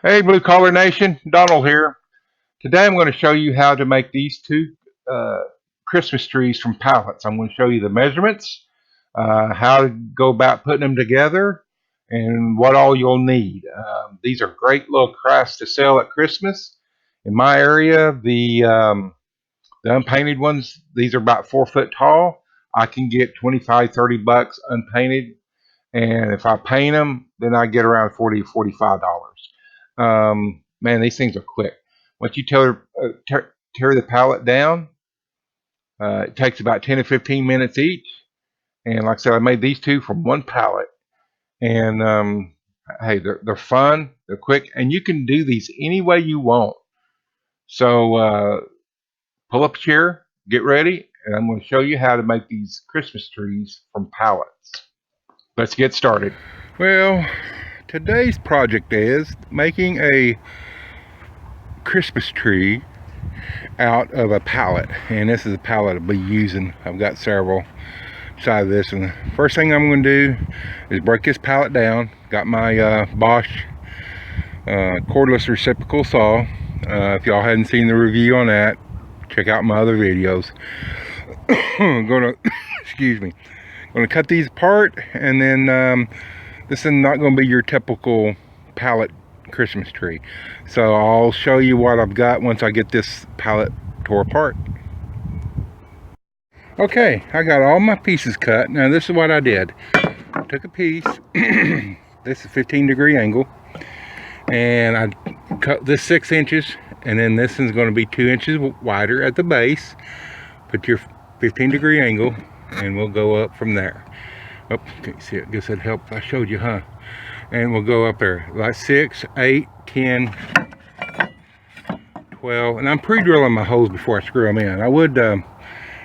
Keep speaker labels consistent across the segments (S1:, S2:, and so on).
S1: Hey, Blue Collar Nation, Donald here. Today I'm going to show you how to make these two uh, Christmas trees from pallets. I'm going to show you the measurements, how to go about putting them together, and what all you'll need. These are great little crafts to sell at Christmas. In my area, the unpainted ones, these are about 4 foot tall. I can get 25, 30 bucks unpainted, and if I paint them, then I get around 40, $45. Man, these things are quick. Once you tear the pallet down, it takes about 10 to 15 minutes each. And like I said, I made these two from one pallet. And hey, they're fun, they're quick, and you can do these any way you want. So pull up a chair, get ready, and I'm going to show you how to make these Christmas trees from pallets. Let's get started. Well, today's project is making a Christmas tree out of a pallet, and this is a pallet I'll be using. I've got several beside this, and the first thing I'm going to do is break this pallet down. Got my Bosch cordless reciprocal saw. If y'all hadn't seen the review on that, check out my other videos. I'm gonna excuse me, gonna cut these apart, and then this is not going to be your typical pallet Christmas tree. So I'll show you what I've got once I get this pallet tore apart. Okay, I got all my pieces cut. Now this is what I did. I took a piece, this is 15-degree angle, and I cut this 6 inches, and then this is going to be 2 inches wider at the base. Put your 15-degree angle, and we'll go up from there. Oh, can't see it. I guess that helped. I showed you, huh? And we'll go up there like 6, 8, 10, 12, and I'm pre-drilling my holes before I screw them in. I would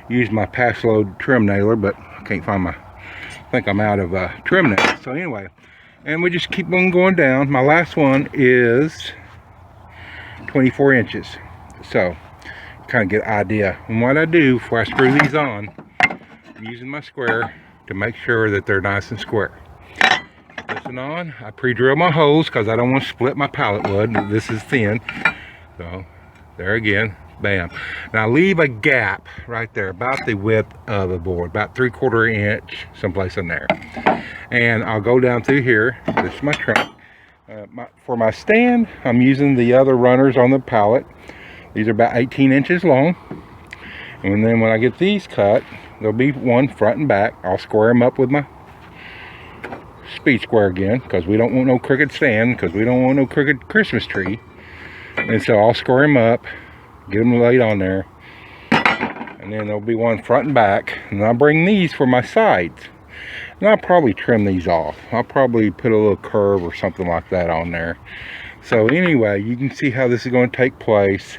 S1: use my pass load trim nailer, but I can't find my, I think I'm out of trim nails. So anyway, and we just keep on going down. My last one is 24 inches. So kind of get an idea. And what I do before I screw these on, I'm using my square to make sure that they're nice and square. This one on, I pre-drill my holes because I don't want to split my pallet wood. This is thin, so there again, bam. Now leave a gap right there, about the width of the board, about 3/4 inch, someplace in there. And I'll go down through here. This is my trunk. For my stand, I'm using the other runners on the pallet. These are about 18 inches long. And then when I get these cut, there'll be one front and back. I'll square them up with my speed square again, because we don't want no crooked stand, because we don't want no crooked Christmas tree. And so I'll square them up, get them laid on there, and then there'll be one front and back. And I'll bring these for my sides, and I'll probably trim these off. I'll probably put a little curve or something like that on there. So anyway, you can see how this is going to take place.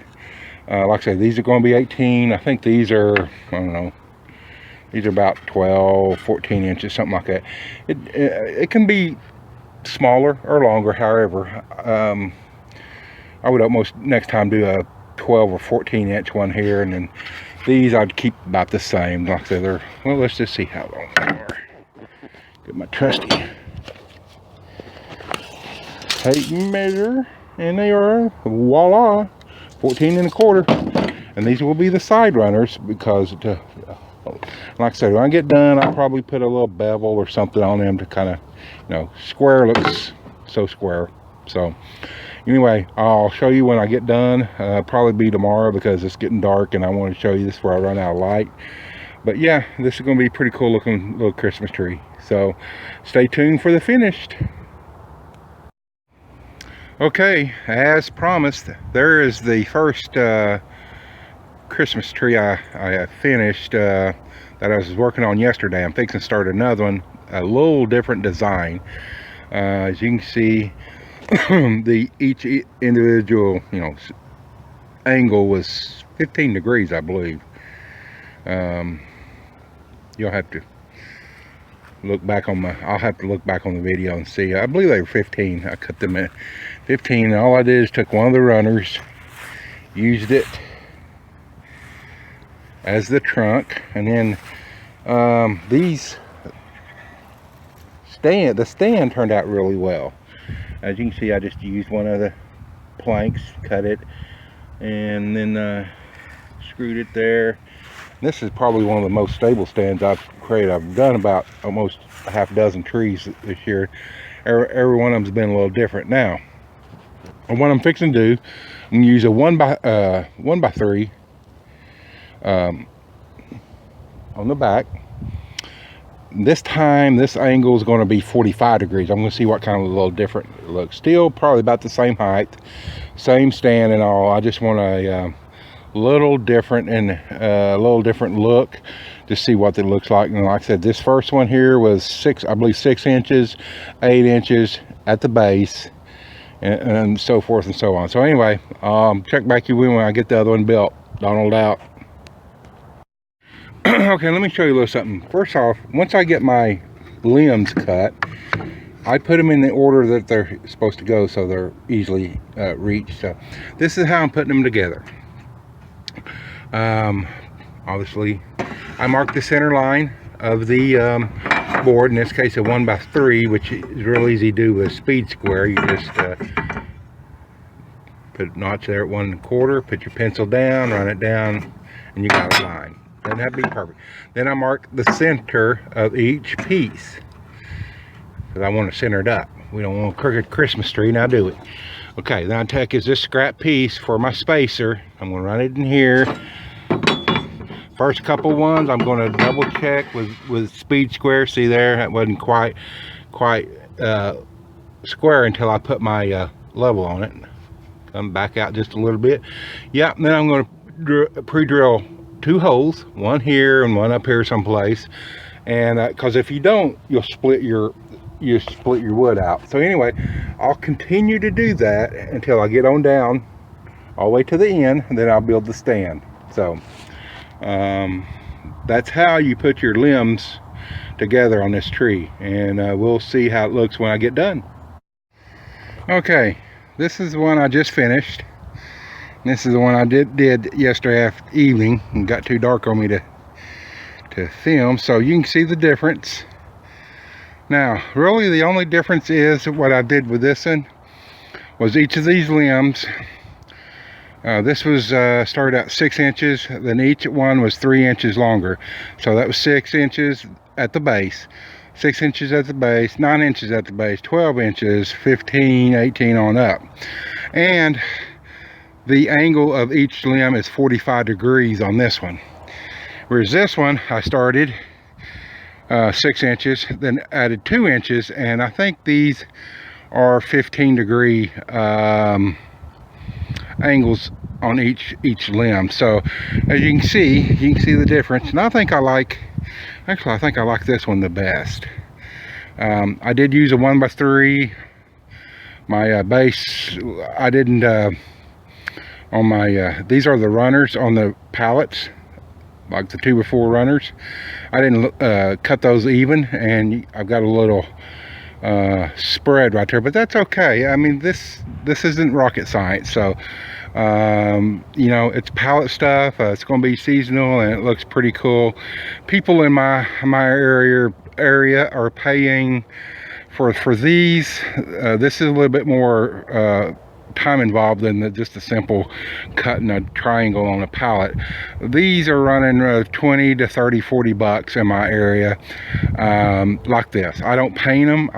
S1: Like I said, these are going to be 18. I think these are, I don't know, these are about 12, 14 inches, something like that. It can be smaller or longer, however. I would almost next time do a 12 or 14 inch one here, and then these I'd keep about the same. Like I said, they're, well, let's just see how long they are. Get my trusty tape measure, and they are, voila, 14 1/4. And these will be the side runners, because like I said, when I get done, I'll probably put a little bevel or something on them to kind of, you know, square looks so square. So anyway, I'll show you when I get done. Probably be tomorrow, because it's getting dark and I want to show you this before I run out of light. But yeah, this is going to be a pretty cool looking little Christmas tree. So stay tuned for the finished. Okay, as promised, there is the first Christmas tree I finished that I was working on yesterday. I'm fixing to start another one, a little different design. As you can see, each individual, you know, angle was 15 degrees, I believe. You'll have to look back on I'll have to look back on the video and see. I believe they were 15. I cut them at 15, and all I did is took one of the runners, used it as the trunk, and then the stand turned out really well. As you can see, I just used one of the planks, cut it, and then screwed it there. This is probably one of the most stable stands I've created. I've done about almost a half dozen trees this year. Every one of them's been a little different. Now, what I'm fixing to do, I'm gonna use a 1x3 on the back. This time, this angle is going to be 45 degrees. I'm going to see what kind of a little different it looks. Still probably about the same height, same stand and all. I just want a little different and a little different look to see what it looks like. And like I said, this first one here was I believe 6 inches, 8 inches at the base, and so forth and so on. So anyway, check back you when I get the other one built. Donald out. Okay, let me show you a little something. First off, once I get my limbs cut, I put them in the order that they're supposed to go so they're easily reached. So this is how I'm putting them together. Obviously, I marked the center line of the board, in this case a 1x3, which is real easy to do with speed square. You just put a notch there at 1/4, put your pencil down, run it down, and you got a line. Doesn't have to be perfect. Then I mark the center of each piece because I want it centered up. We don't want a crooked Christmas tree, now do it. Okay, then I take this scrap piece for my spacer. I'm going to run it in here. First couple ones I'm going to double check with speed square. See there, that wasn't quite square until I put my level on it. Come back out just a little bit. Yeah, and then I'm going to pre-drill 2 holes, one here and one up here someplace, and because if you don't, you'll split your wood out. So anyway, I'll continue to do that until I get on down all the way to the end, and then I'll build the stand. So that's how you put your limbs together on this tree, and we'll see how it looks when I get done. Okay, this is the one I just finished. This is the one I did yesterday evening, and got too dark on me to film, so you can see the difference. Now, really the only difference is what I did with this one was each of these limbs. This was started out 6 inches, then each one was 3 inches longer. So that was 6 inches at the base, 6 inches at the base, 9 inches at the base, 12 inches, 15, 18 on up. And the angle of each limb is 45 degrees on this one. Whereas this one, I started 6 inches, then added 2 inches, and I think these are 15-degree angles on each limb. So as you can see the difference. And I think I like this one the best. I did use a 1x3. My base, I didn't on my these are the runners on the pallets, like the 2x4 runners. I didn't cut those even, and I've got a little spread right there, but that's okay. I mean, this isn't rocket science. So you know, it's pallet stuff. It's going to be seasonal, and it looks pretty cool. People in my area are paying for these. This is a little bit more time involved than just a simple cutting a triangle on a pallet. These are running 20 to 30, 40 bucks in my area, like this. I don't paint them.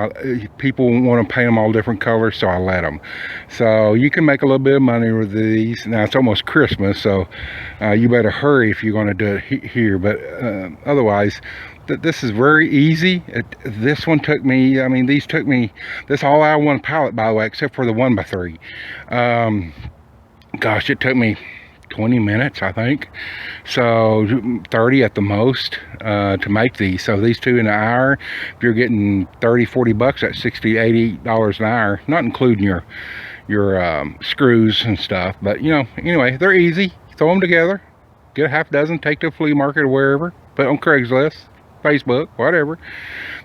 S1: People want to paint them all different colors, so I let them. So you can make a little bit of money with these. Now it's almost Christmas, so you better hurry if you're going to do it here, but otherwise this is very easy. This one took me, I mean, these took me, this all out of one pallet, by the way, except for the 1x3. Gosh, it took me 20 minutes, I think. So 30 at the most to make these. So these two in an hour, if you're getting 30, 40 bucks, that's 60, 80 dollars an hour, not including your screws and stuff. But you know, anyway, they're easy. Throw them together, get a half dozen, take to a flea market or wherever, put on Craigslist, Facebook, whatever.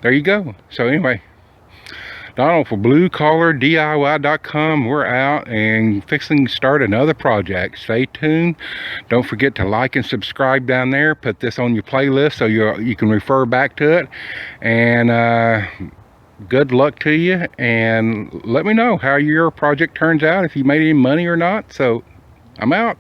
S1: There you go. So anyway, Donald for BlueCollarDIY.com. We're out and fixing to start another project. Stay tuned. Don't forget to like and subscribe down there. Put this on your playlist so you can refer back to it. And good luck to you, and let me know how your project turns out, if you made any money or not. So I'm out.